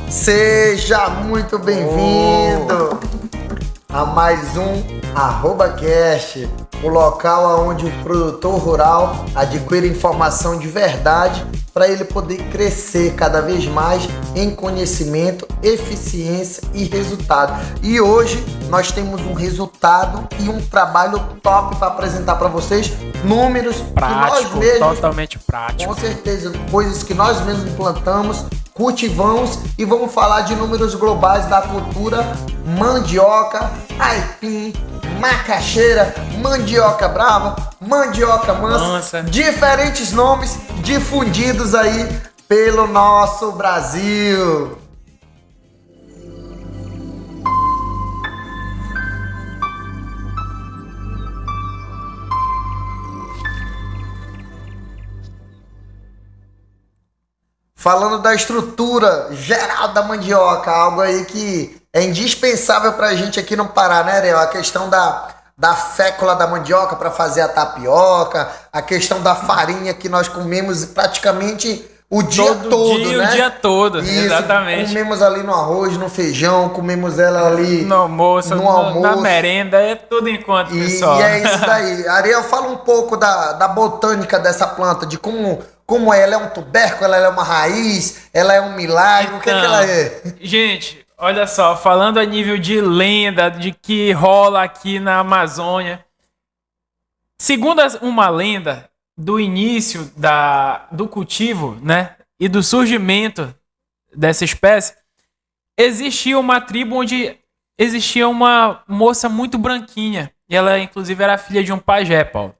Seja muito bem-vindo a mais um ArrobaCast, o local onde o produtor rural adquire informação de verdade para ele poder crescer cada vez mais em conhecimento, eficiência e resultado. E hoje nós temos um resultado e um trabalho top para apresentar para vocês, números prático, que nós mesmos, totalmente prático. com certeza, coisas que nós mesmos implantamos, cultivamos, e vamos falar de números globais da cultura mandioca, aipim, macaxeira, mandioca brava, mandioca mansa, diferentes nomes difundidos aí pelo nosso Brasil. Falando da estrutura geral da mandioca, algo aí que é indispensável pra gente aqui no Pará, né, Ariel? A questão da fécula da mandioca para fazer a tapioca, a questão da farinha que nós comemos praticamente o dia todo, né? O dia todo, isso, exatamente. Comemos ali no arroz, no feijão, comemos ela ali no almoço, na merenda, é tudo enquanto, pessoal. E é isso daí. Ariel, fala um pouco da botânica dessa planta, de como ela é um tubérculo, ela é uma raiz, ela é um milagre, então, o que ela é? Gente, olha só, falando a nível de lenda, de que rola aqui na Amazônia, segundo uma lenda do início do cultivo, né, e do surgimento dessa espécie, existia uma tribo onde existia uma moça muito branquinha, e ela inclusive era filha de um pajé, Paulo.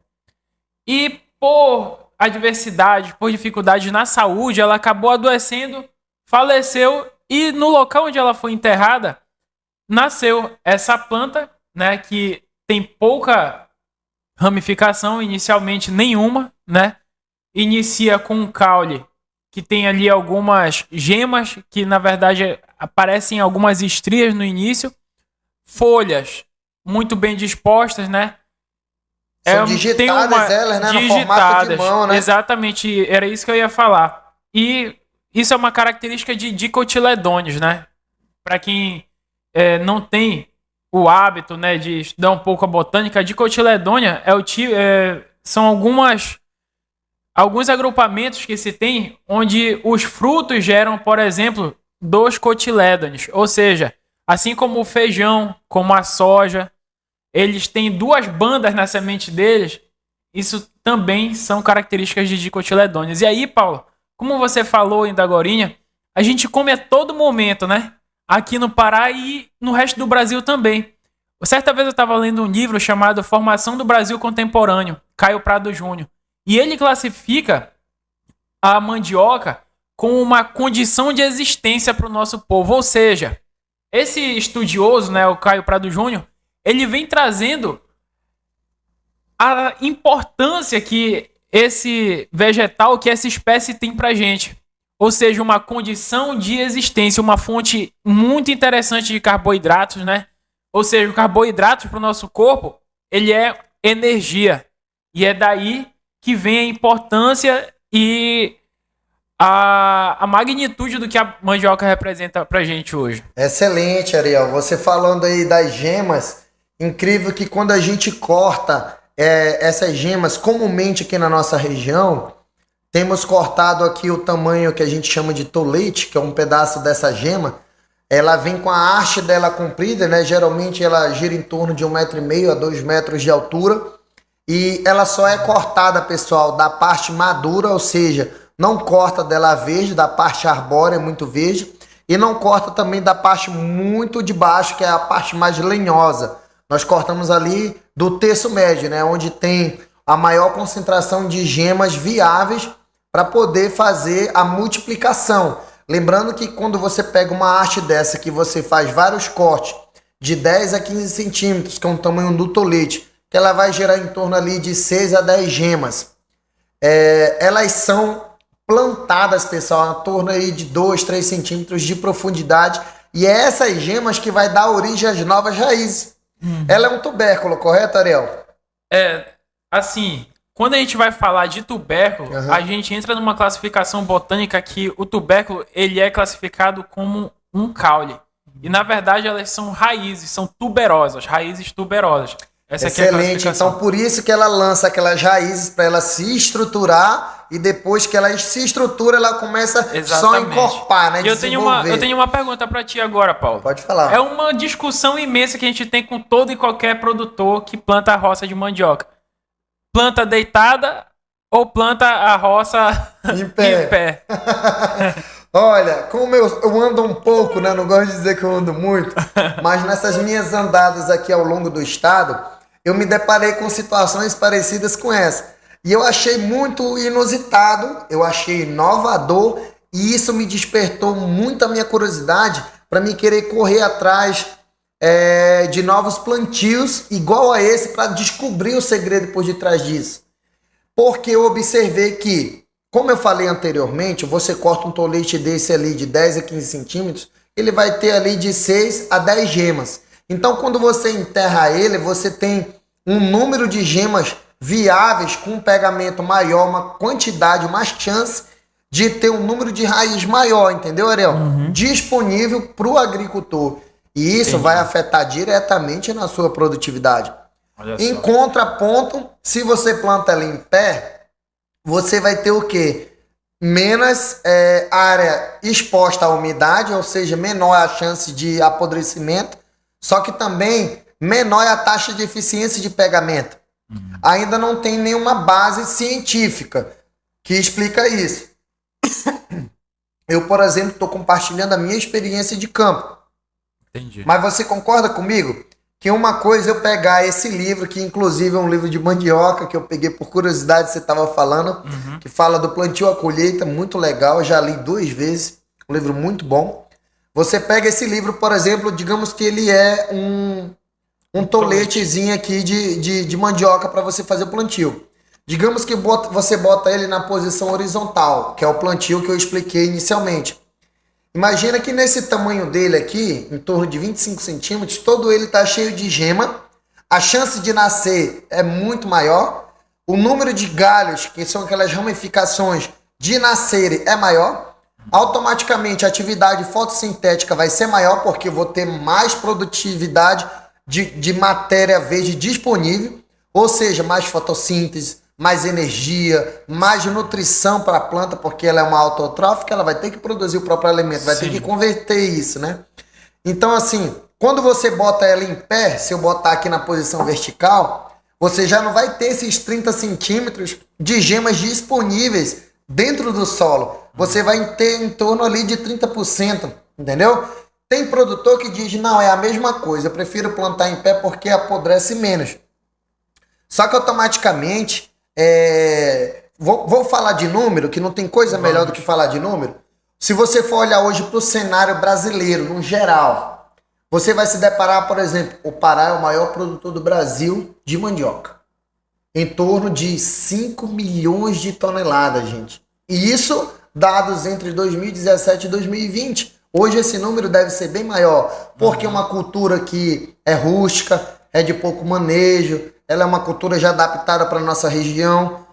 E por adversidade, por dificuldade na saúde, ela acabou adoecendo, faleceu, e no local onde ela foi enterrada, nasceu essa planta, né, que tem pouca ramificação, inicialmente nenhuma, né? Inicia com um caule que tem ali algumas gemas, que na verdade aparecem algumas estrias no início, folhas muito bem dispostas, né? São digitadas elas, né? No formato de mão, né? Exatamente, era isso que eu ia falar. E isso é uma característica de dicotiledôneos, né? Para quem não tem o hábito, né, de estudar um pouco a botânica, a dicotiledônia são alguns agrupamentos que se tem onde os frutos geram, por exemplo, 2 cotilédones. Ou seja, assim como o feijão, como a soja, eles têm 2 bandas na semente deles, isso também são características de dicotiledôneos. E aí, Paulo, como você falou ainda agorinha, a gente come a todo momento, né? Aqui no Pará e no resto do Brasil também. Certa vez eu estava lendo um livro chamado Formação do Brasil Contemporâneo, Caio Prado Júnior. E ele classifica a mandioca com uma condição de existência para o nosso povo. Ou seja, esse estudioso, né, o Caio Prado Júnior, ele vem trazendo a importância que esse vegetal, que essa espécie tem para a gente. Ou seja, uma condição de existência, uma fonte muito interessante de carboidratos, né? Ou seja, o carboidrato para o nosso corpo, ele é energia. E é daí que vem a importância e a magnitude do que a mandioca representa para a gente hoje. Excelente, Ariel. Você falando aí das gemas, incrível que quando a gente corta essas gemas, comumente aqui na nossa região, temos cortado aqui o tamanho que a gente chama de tolete, que é um pedaço dessa gema. Ela vem com a haste dela comprida, né? Geralmente ela gira em torno de 1,5 m a 2 metros de altura. E ela só é cortada, pessoal, da parte madura, ou seja, não corta dela verde, da parte arbórea muito verde. E não corta também da parte muito de baixo, que é a parte mais lenhosa. Nós cortamos ali do terço médio, né? Onde tem a maior concentração de gemas viáveis para poder fazer a multiplicação. Lembrando que quando você pega uma haste dessa, que você faz vários cortes de 10 a 15 centímetros, que é o tamanho do tolete, que ela vai gerar em torno ali de 6 a 10 gemas. Elas são plantadas, pessoal, em torno aí de 2, 3 centímetros de profundidade. E é essas gemas que vai dar origem às novas raízes. Ela é um tubérculo, correto, Ariel? Assim, quando a gente vai falar de tubérculo, a gente entra numa classificação botânica que o tubérculo ele é classificado como um caule. E na verdade elas são raízes, são tuberosas, raízes tuberosas. Essa aqui é a Excelente. classificação. Então, por isso que ela lança aquelas raízes para ela se estruturar e depois que ela se estrutura, ela começa só a encorpar, né? E eu tenho uma pergunta para ti agora, Paulo. Pode falar. É uma discussão imensa que a gente tem com todo e qualquer produtor que planta a roça de mandioca. Planta deitada ou planta a roça em pé? Olha, como eu ando um pouco, né? Não gosto de dizer que eu ando muito, mas nessas minhas andadas aqui ao longo do estado, eu me deparei com situações parecidas com essa. E eu achei muito inusitado, eu achei inovador, e isso me despertou muito a minha curiosidade para me querer correr atrás de novos plantios igual a esse para descobrir o segredo por detrás disso. Porque eu observei que, como eu falei anteriormente, você corta um tolete desse ali de 10 a 15 centímetros, ele vai ter ali de 6 a 10 gemas. Então, quando você enterra ele, você tem um número de gemas viáveis com um pegamento maior, uma quantidade, uma chance de ter um número de raiz maior, entendeu, Ariel? Disponível para o agricultor. E isso vai afetar diretamente na sua produtividade. Em contraponto, se você planta ela em pé, você vai ter o quê? Menos área exposta à umidade, ou seja, menor a chance de apodrecimento, só que também menor é a taxa de eficiência de pegamento. Ainda não tem nenhuma base científica que explica isso. Eu, por exemplo, estou compartilhando a minha experiência de campo. Entendi. Mas você concorda comigo que uma coisa é eu pegar esse livro, que inclusive é um livro de mandioca, que eu peguei por curiosidade, você estava falando, que fala do plantio à colheita, muito legal, eu já li 2 vezes, um livro muito bom. Você pega esse livro, por exemplo, digamos que ele é um toletezinho aqui de mandioca para você fazer o plantio. Digamos que você bota ele na posição horizontal, que é o plantio que eu expliquei inicialmente. Imagina que nesse tamanho dele aqui, em torno de 25 centímetros, todo ele está cheio de gema, a chance de nascer é muito maior, o número de galhos, que são aquelas ramificações, de nascerem é maior, automaticamente a atividade fotossintética vai ser maior, porque eu vou ter mais produtividade de matéria verde disponível, ou seja, mais fotossíntese, mais energia, mais nutrição para a planta, porque ela é uma autotrófica, ela vai ter que produzir o próprio alimento, vai ter que converter isso, né? Então, assim, quando você bota ela em pé, se eu botar aqui na posição vertical, você já não vai ter esses 30 centímetros de gemas disponíveis dentro do solo. Você vai ter em torno ali de 30%, entendeu? Tem produtor que diz, não, é a mesma coisa, eu prefiro plantar em pé porque apodrece menos. Só que automaticamente, vou falar de número, que não tem coisa melhor do que falar de número. Se você for olhar hoje para o cenário brasileiro, no geral, você vai se deparar, por exemplo, o Pará é o maior produtor do Brasil de mandioca. Em torno de 5 milhões de toneladas, gente. E isso dados entre 2017 e 2020. Hoje esse número deve ser bem maior, porque é uma cultura que é rústica, é de pouco manejo, ela é uma cultura já adaptada para a nossa região.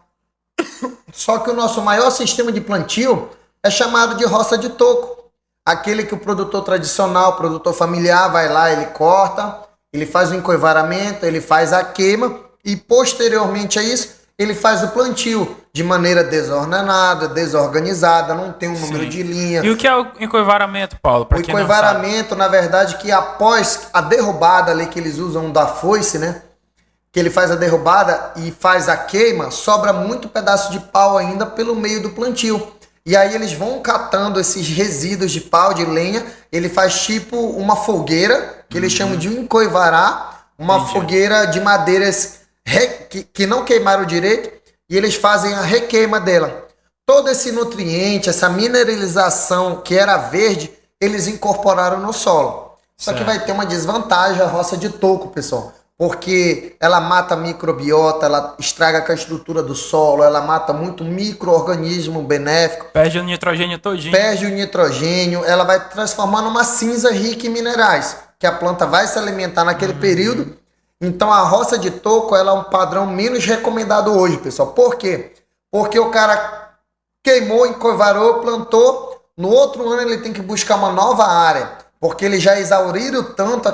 Só que o nosso maior sistema de plantio é chamado de roça de toco. Aquele que o produtor tradicional, o produtor familiar, vai lá, ele corta, ele faz o encoivaramento, ele faz a queima e posteriormente a isso, ele faz o plantio de maneira desordenada, desorganizada, não tem um número de linha. E o que é o encoivaramento, Paulo? O encoivaramento, na verdade, que após a derrubada ali que eles usam da foice, né? Que ele faz a derrubada e faz a queima, sobra muito pedaço de pau ainda pelo meio do plantio. E aí eles vão catando esses resíduos de pau, de lenha, ele faz tipo uma fogueira, que eles chamam de encoivará, uma fogueira de madeiras que não queimaram direito, e eles fazem a requeima dela. Todo esse nutriente, essa mineralização que era verde, eles incorporaram no solo. Só que vai ter uma desvantagem a roça de toco, pessoal. Porque ela mata a microbiota, ela estraga com a estrutura do solo, ela mata muito micro-organismo benéfico. Perde o nitrogênio todinho. Perde o nitrogênio, ela vai transformar numa cinza rica em minerais, que a planta vai se alimentar naquele período. Então a roça de toco, ela é um padrão menos recomendado hoje, pessoal. Por quê? Porque o cara queimou, encoivarou, plantou, no outro ano ele tem que buscar uma nova área, porque eles já exauriram tanto,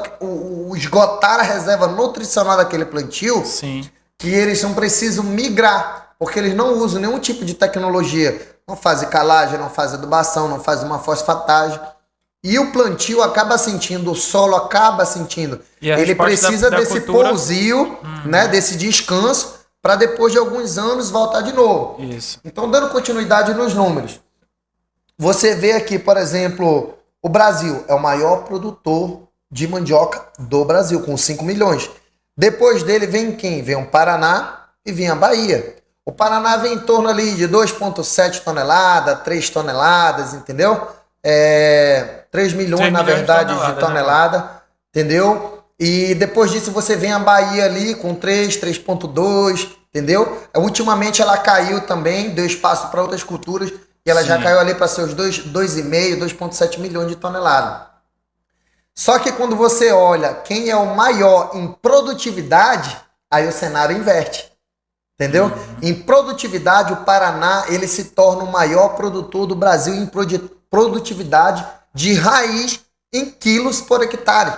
esgotaram a reserva nutricional daquele plantio, Sim. que eles não precisam migrar, porque eles não usam nenhum tipo de tecnologia. Não fazem calagem, não fazem adubação, não fazem uma fosfatagem. E o plantio acaba sentindo, o solo acaba sentindo. Ele precisa desse pousio, né, desse descanso, para depois de alguns anos voltar de novo. Isso. Então, dando continuidade nos números, você vê aqui, por exemplo, o Brasil é o maior produtor de mandioca do Brasil, com 5 milhões. Depois dele vem quem? Vem o Paraná e vem a Bahia. O Paraná vem em torno ali de 2,7 toneladas, 3 toneladas, entendeu? 3 milhões, na verdade, de tonelada, né? Entendeu? E depois disso você vem a Bahia ali com 3,2, entendeu? Ultimamente ela caiu também, deu espaço para outras culturas, e ela já caiu ali para seus 2,5, 2,7 milhões de toneladas. Só que quando você olha quem é o maior em produtividade, aí o cenário inverte. Entendeu? Em produtividade, o Paraná ele se torna o maior produtor do Brasil em produtividade de raiz em quilos por hectare.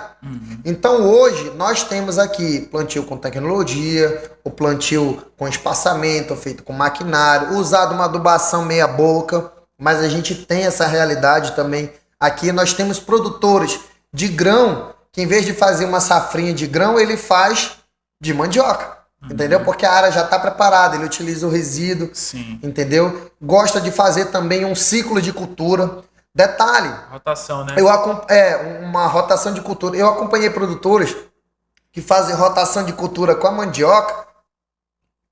Então hoje nós temos aqui plantio com tecnologia, o plantio com espaçamento, feito com maquinário, usado uma adubação meia boca, mas a gente tem essa realidade também. Aqui nós temos produtores de grão, que em vez de fazer uma safrinha de grão, ele faz de mandioca. Entendeu? Porque a área já está preparada, ele utiliza o resíduo, entendeu? Gosta de fazer também um ciclo de cultura. Detalhe. Rotação, né? Uma rotação de cultura. Eu acompanhei produtores que fazem rotação de cultura com a mandioca,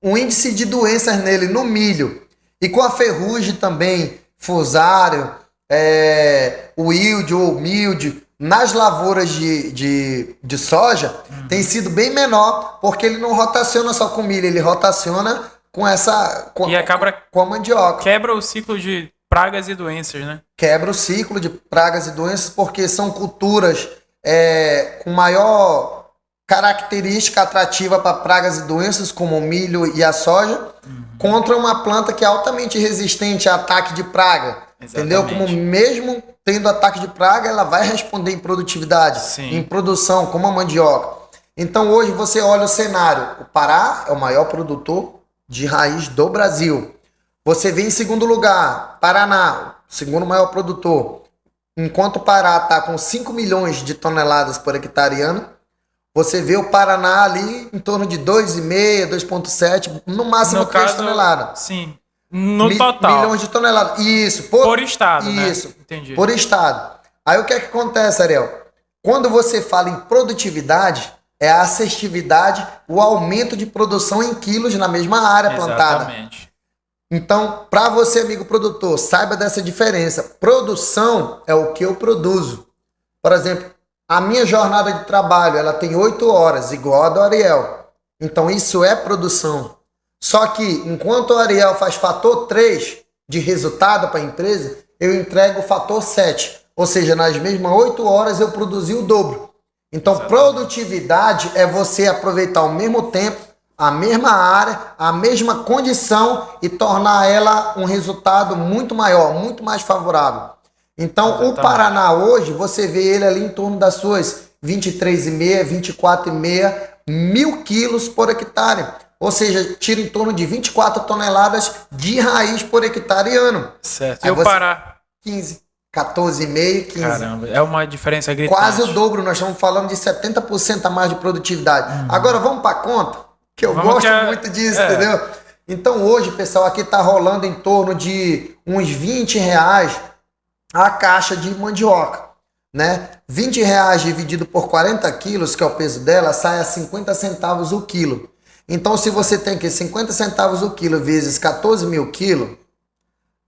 o índice de doenças nele no milho e com a ferrugem também, fusário, o wild ou mildio, nas lavouras de soja, tem sido bem menor, porque ele não rotaciona só com milho, ele rotaciona com com a mandioca. Quebra o ciclo de pragas e doenças, né? Quebra o ciclo de pragas e doenças, porque são culturas com maior característica atrativa para pragas e doenças, como o milho e a soja, contra uma planta que é altamente resistente a ataque de praga. Exatamente. Entendeu? Como mesmo tendo ataque de praga, ela vai responder em produtividade, em produção, como a mandioca. Então hoje você olha o cenário, o Pará é o maior produtor de raiz do Brasil. Você vê em segundo lugar, Paraná, segundo maior produtor. Enquanto o Pará está com 5 milhões de toneladas por hectare ano, você vê o Paraná ali em torno de 2,5, 2,7, no máximo 3 toneladas. Sim. No total. Milhões de toneladas. Isso. Por estado, isso, né? Entendi. Por estado. Aí o que é que acontece, Ariel? Quando você fala em produtividade, é a assertividade, o aumento de produção em quilos na mesma área plantada. Exatamente. Então, para você, amigo produtor, saiba dessa diferença. Produção é o que eu produzo. Por exemplo, a minha jornada de trabalho, ela tem 8 horas, igual a do Ariel. Então, isso é produção. Só que, enquanto o Ariel faz fator 3 de resultado para a empresa, eu entrego o fator 7. Ou seja, nas mesmas 8 horas eu produzi o dobro. Então, produtividade é você aproveitar ao mesmo tempo, a mesma área, a mesma condição e tornar ela um resultado muito maior, muito mais favorável. Então, o Paraná hoje, você vê ele ali em torno das suas 23,5, 24,5 mil quilos por hectare. Ou seja, tira em torno de 24 toneladas de raiz por hectare ano. Certo. E o Pará? 15, 14,5, 15. Caramba, é uma diferença gritante. Quase o dobro, nós estamos falando de 70% a mais de produtividade. Agora vamos para a conta, que eu gosto muito disso, entendeu? Então hoje, pessoal, aqui está rolando em torno de uns R$20 a caixa de mandioca, né? R$20 dividido por 40 quilos, que é o peso dela, sai a 50 centavos o quilo. Então, se você tem aqui 50 centavos o quilo vezes 14 mil quilos,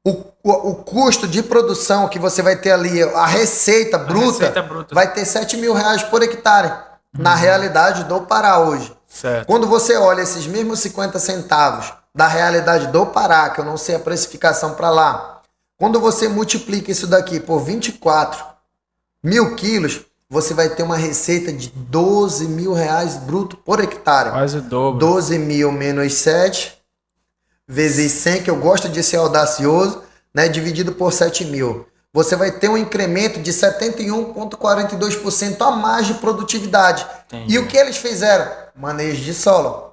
o custo de produção que você vai ter ali, a receita bruta, vai ter R$7.000 por hectare, na realidade do Pará hoje. Certo. Quando você olha esses mesmos 50 centavos da realidade do Pará, que eu não sei a precificação para lá, quando você multiplica isso daqui por 24 mil quilos, você vai ter uma receita de R$12.000 bruto por hectare. Quase o dobro. 12 mil menos 7, vezes 100, que eu gosto de ser audacioso, né? Dividido por 7 mil. você vai ter um incremento de 71,42% a mais de produtividade. Entendi. E o que eles fizeram? Manejo de solo.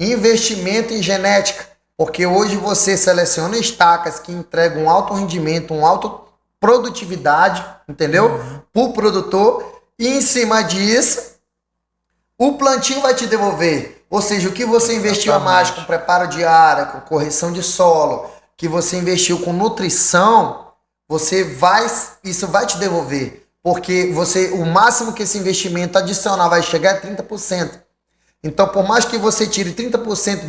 Investimento em genética. Porque hoje você seleciona estacas que entregam um alto rendimento, uma alta produtividade, entendeu? Para o produtor. E em cima disso, o plantio vai te devolver. Ou seja, o que você investiu a mais com preparo de área, com correção de solo, que você investiu com nutrição, isso vai te devolver. Porque o máximo que esse investimento adicional vai chegar é 30%. Então, por mais que você tire 30%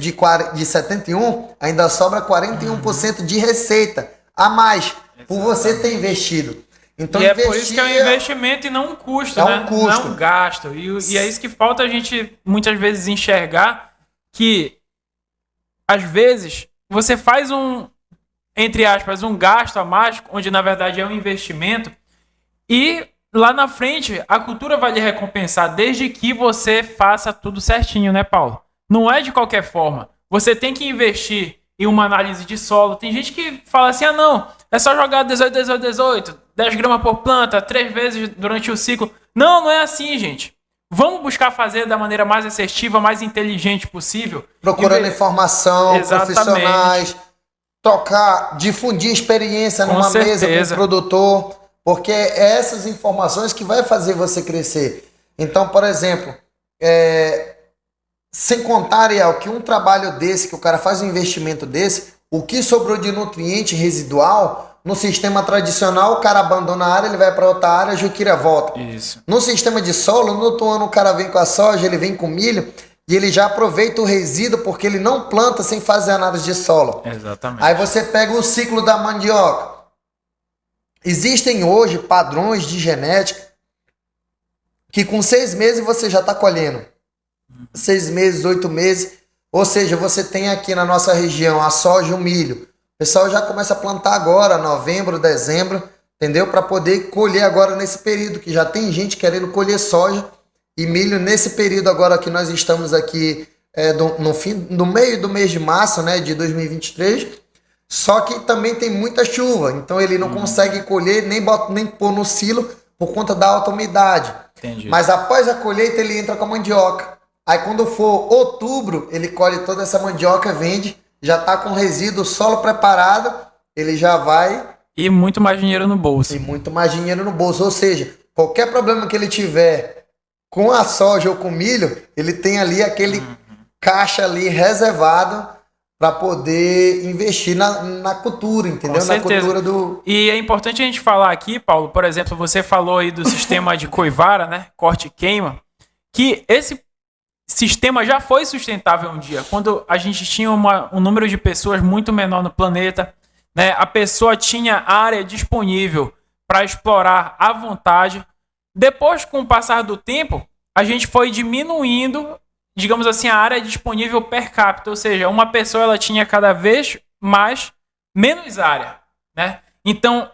de 71, ainda sobra 41% de receita a mais por você ter investido. Então, e é por isso que é um investimento e não um custo, né? Um custo. Não é um gasto. E é isso que falta a gente muitas vezes enxergar, que às vezes você faz entre aspas, um gasto a mais, onde na verdade é um investimento, e lá na frente a cultura vai lhe recompensar, desde que você faça tudo certinho, né, Paulo? Não é de qualquer forma. Você tem que investir em uma análise de solo. Tem gente que fala assim, não, é só jogar 18, 18, 18, 10 gramas por planta, 3 vezes durante o ciclo. Não é assim, gente. Vamos buscar fazer da maneira mais assertiva, mais inteligente possível. Procurando informação, exatamente, profissionais, difundir experiência numa mesa com o produtor, porque é essas informações que vai fazer você crescer. Então, por exemplo, sem contar, Ariel, que um trabalho desse, que o cara faz um investimento desse, o que sobrou de nutriente residual, no sistema tradicional, o cara abandona a área, ele vai para outra área, a juquira volta. Isso. No sistema de solo, no outro ano o cara vem com a soja, ele vem com milho, e ele já aproveita o resíduo, porque ele não planta sem fazer análise de solo. Exatamente. Aí você pega o ciclo da mandioca. Existem hoje padrões de genética que com 6 meses você já está colhendo. 6 meses, 8 meses. Ou seja, você tem aqui na nossa região a soja e o milho. O pessoal já começa a plantar agora, novembro, dezembro, entendeu? Para poder colher agora nesse período, que já tem gente querendo colher soja e milho nesse período agora que nós estamos aqui no meio do mês de março, né, de 2023. Só que também tem muita chuva, então ele não consegue colher, nem pôr no silo por conta da alta umidade. Entendi. Mas após a colheita ele entra com a mandioca. Aí quando for outubro, ele colhe toda essa mandioca, vende, já está com resíduo, solo preparado, ele já vai... E muito mais dinheiro no bolso. E muito mais dinheiro no bolso. Ou seja, qualquer problema que ele tiver com a soja ou com o milho, ele tem ali aquele caixa ali reservado para poder investir na cultura, entendeu? Com certeza. Na cultura do... E é importante a gente falar aqui, Paulo, por exemplo, você falou aí do sistema de coivara, né? Corte e queima, que esse sistema já foi sustentável um dia, quando a gente tinha um número de pessoas muito menor no planeta, né? A pessoa tinha área disponível para explorar à vontade. Depois, com o passar do tempo, a gente foi diminuindo, digamos assim, a área disponível per capita, ou seja, uma pessoa ela tinha cada vez menos área, né? Então,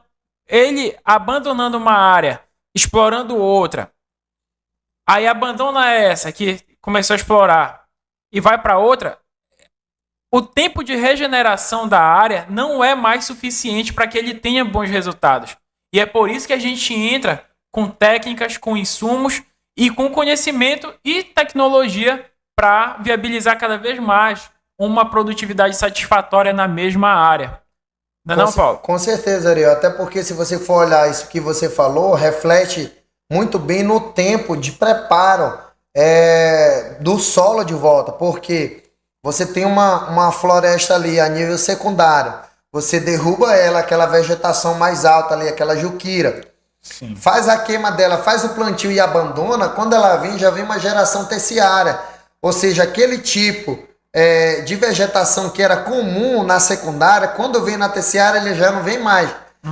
ele abandonando uma área, explorando outra, aí abandona essa que começou a explorar e vai para outra, o tempo de regeneração da área não é mais suficiente para que ele tenha bons resultados. E é por isso que a gente entra com técnicas, com insumos e com conhecimento e tecnologia para viabilizar cada vez mais uma produtividade satisfatória na mesma área. Não, Paulo? Com certeza, Ariel. Até porque se você for olhar isso que você falou, reflete muito bem no tempo de preparo do solo de volta. Porque você tem uma floresta ali a nível secundário. Você derruba ela, aquela vegetação mais alta ali, aquela juquira. Sim. Faz a queima dela, faz o plantio e abandona. Quando ela vem, já vem uma geração terciária. Ou seja, aquele tipo de vegetação que era comum na secundária, quando vem na terciária ele já não vem mais.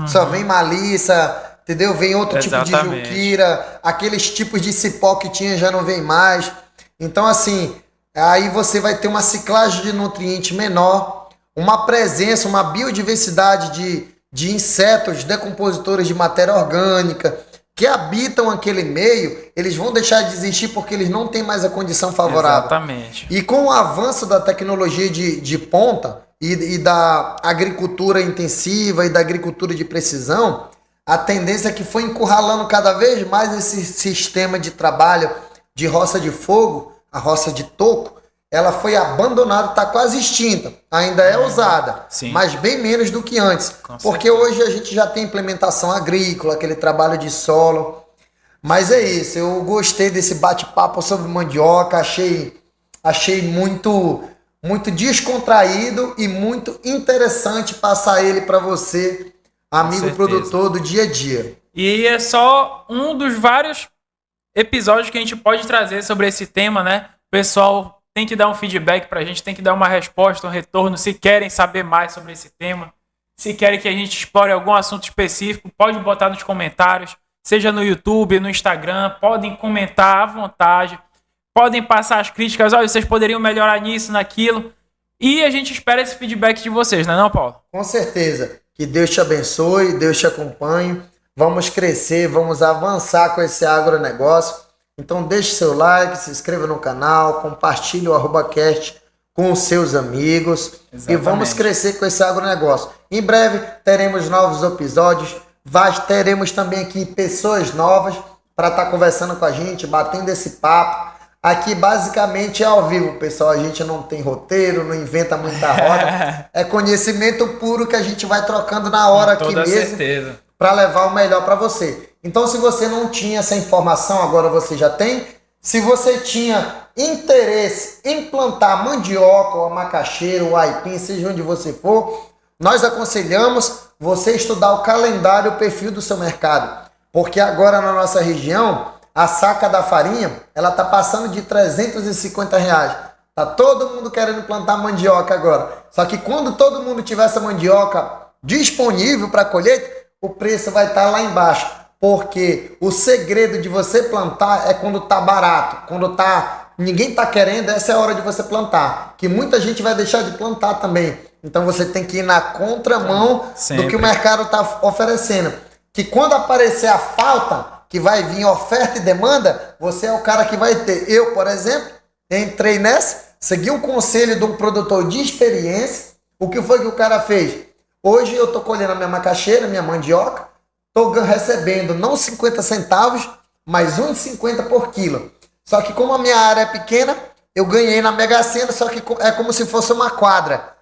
Só vem malícia, entendeu? Vem outro tipo de juquira, aqueles tipos de cipó que tinha já não vem mais. Então assim, aí você vai ter uma ciclagem de nutriente menor, uma presença, uma biodiversidade de insetos decompositores de matéria orgânica, que habitam aquele meio, eles vão deixar de existir porque eles não têm mais a condição favorável. Exatamente. E com o avanço da tecnologia de ponta e da agricultura intensiva e da agricultura de precisão, a tendência é que foi encurralando cada vez mais esse sistema de trabalho de roça de fogo, a roça de toco, ela foi abandonada, está quase extinta. Ainda é usada, sim. mas bem menos do que antes. Com Porque certeza. hoje a gente já tem implementação agrícola, aquele trabalho de solo. Mas é isso, eu gostei desse bate-papo sobre mandioca, achei muito descontraído e muito interessante passar ele para você, amigo produtor do dia a dia. E é só um dos vários episódios que a gente pode trazer sobre esse tema, né? O pessoal tem que dar um feedback pra gente, tem que dar uma resposta, um retorno, se querem saber mais sobre esse tema, se querem que a gente explore algum assunto específico, pode botar nos comentários, seja no YouTube, no Instagram, podem comentar à vontade, podem passar as críticas, olha, vocês poderiam melhorar nisso, naquilo, e a gente espera esse feedback de vocês, não é não, Paulo? Com certeza. Que Deus te abençoe, Deus te acompanhe. Vamos crescer, vamos avançar com esse agronegócio. Então deixe seu like, se inscreva no canal, compartilhe o ArrobaCast com os seus amigos. Exatamente. E vamos crescer com esse agronegócio. Em breve teremos novos episódios, teremos também aqui pessoas novas para estar conversando com a gente, batendo esse papo. Aqui basicamente é ao vivo, pessoal. A gente não tem roteiro, não inventa muita roda. É conhecimento puro que a gente vai trocando na hora aqui mesmo para levar o melhor para você. Então, se você não tinha essa informação, agora você já tem. Se você tinha interesse em plantar mandioca, ou macaxeira, ou aipim, seja onde você for, nós aconselhamos você estudar o calendário, o perfil do seu mercado. Porque agora na nossa região, a saca da farinha, ela tá passando de R$350. Tá todo mundo querendo plantar mandioca agora. Só que quando todo mundo tiver essa mandioca disponível para colheita, o preço vai estar lá embaixo. Porque o segredo de você plantar é quando tá barato. Quando ninguém tá querendo, essa é a hora de você plantar. Que muita gente vai deixar de plantar também. Então você tem que ir na contramão do que o mercado tá oferecendo. Que quando aparecer a falta, que vai vir oferta e demanda, você é o cara que vai ter. Eu, por exemplo, entrei nessa, segui um conselho de um produtor de experiência. O que foi que o cara fez? Hoje eu tô colhendo a minha macaxeira, minha mandioca, tô recebendo não 50 centavos, mas 1,50 por quilo. Só que como a minha área é pequena, eu ganhei na Mega Sena, só que é como se fosse uma quadra.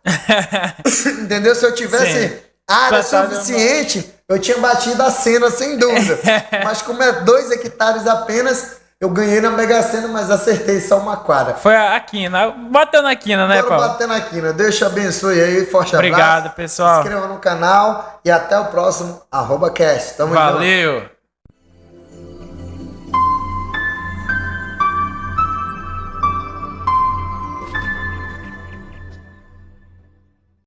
Entendeu? Se eu tivesse área suficiente, eu tinha batido a Sena, sem dúvida. Mas como é 2 hectares apenas, eu ganhei na Mega Sena, mas acertei só uma quadra. Foi a quina. Bateu na quina, né, Paulo? Bateu na quina. Deus te abençoe aí. Forte abraço. Obrigado, pessoal. Se inscreva no canal e até o próximo ArrobaCast. Tamo junto. Valeu.